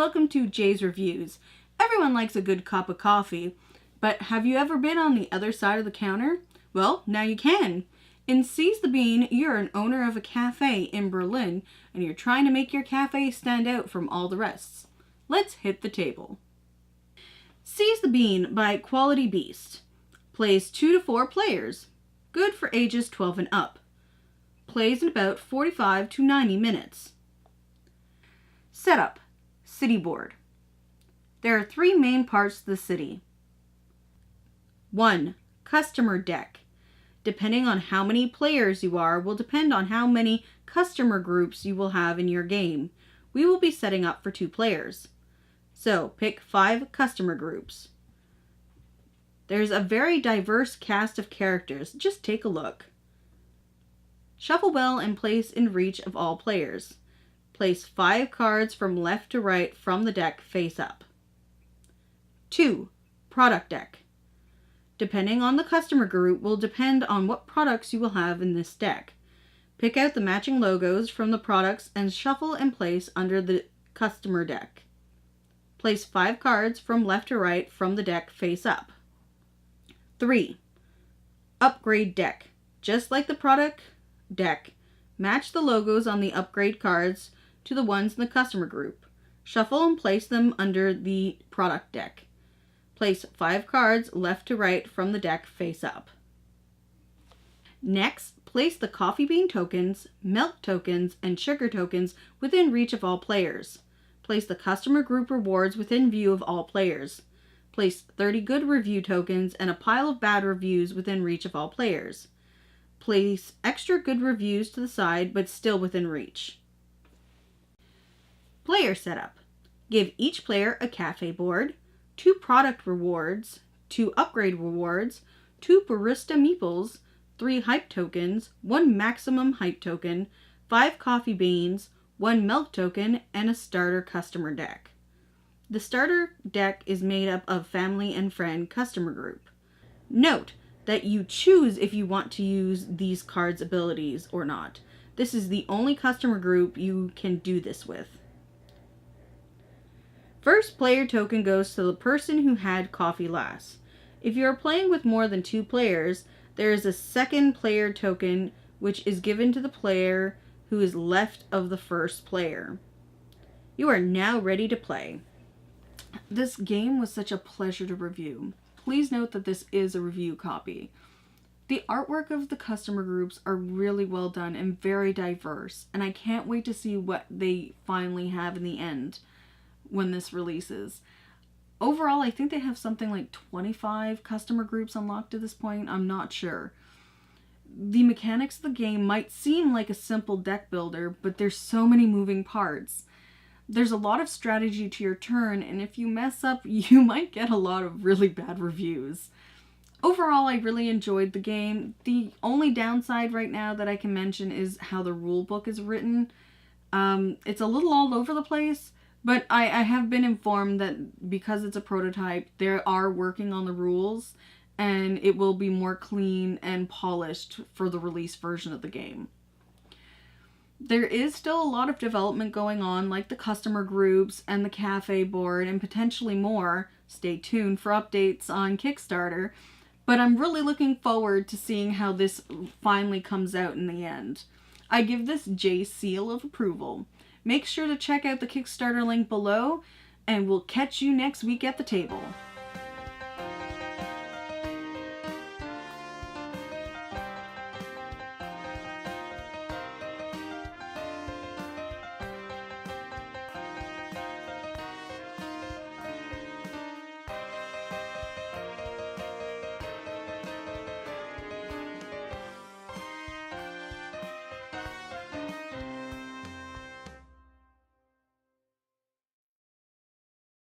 welcome to Jay's Reviews. Everyone likes a good cup of coffee, but have you ever been on the other side of the counter? Well, now you can. In Seize the Bean, you're an owner of a cafe in Berlin, and you're trying to make your cafe stand out from all the rest. Let's hit the table. Seize the Bean by Quality Beast. Plays 2 to 4 players. Good for ages 12 and up. Plays in about 45 to 90 minutes. Setup. City board. There are 3 main parts to the city. 1. Customer deck. Depending on how many players you are will depend on how many customer groups you will have in your game. We will be setting up for 2 players. So pick 5 customer groups. There's a very diverse cast of characters. Just take a look. Shuffle well and place in reach of all players. Place 5 cards from left to right from the deck face up. 2. Product deck. Depending on the customer group will depend on what products you will have in this deck. Pick out the matching logos from the products and shuffle and place under the customer deck. Place 5 cards from left to right from the deck face up. 3. Upgrade deck. Just like the product deck, match the logos on the upgrade cards to the ones in the customer group. Shuffle and place them under the product deck. Place 5 cards left to right from the deck face up. Next, place the coffee bean tokens, milk tokens, and sugar tokens within reach of all players. Place the customer group rewards within view of all players. Place 30 good review tokens and a pile of bad reviews within reach of all players. Place extra good reviews to the side but still within reach. Player setup. Give each player a cafe board, 2 product rewards, 2 upgrade rewards, 2 barista meeples, 3 hype tokens, 1 maximum hype token, 5 coffee beans, 1 milk token, and a starter customer deck. The starter deck is made up of family and friend customer group. Note that you choose if you want to use these cards' abilities or not. This is the only customer group you can do this with. First player token goes to the person who had coffee last. If you are playing with more than 2 players, there is a second player token which is given to the player who is left of the first player. You are now ready to play. This game was such a pleasure to review. Please note that this is a review copy. The artwork of the customer groups are really well done and very diverse, and I can't wait to see what they finally have in the end when this releases. Overall, I think they have something like 25 customer groups unlocked at this point. I'm not sure. The mechanics of the game might seem like a simple deck builder, but there's so many moving parts. There's a lot of strategy to your turn, and if you mess up, you might get a lot of really bad reviews. Overall, I really enjoyed the game. The only downside right now that I can mention is how the rule book is written. It's a little all over the place, but I have been informed that because it's a prototype, they are working on the rules, and it will be more clean and polished for the release version of the game. There is still a lot of development going on, like the customer groups and the cafe board and potentially more. Stay tuned for updates on Kickstarter, but I'm really looking forward to seeing how this finally comes out in the end. I give this Jay's seal of approval. Make sure to check out the Kickstarter link below, and we'll catch you next week at the table.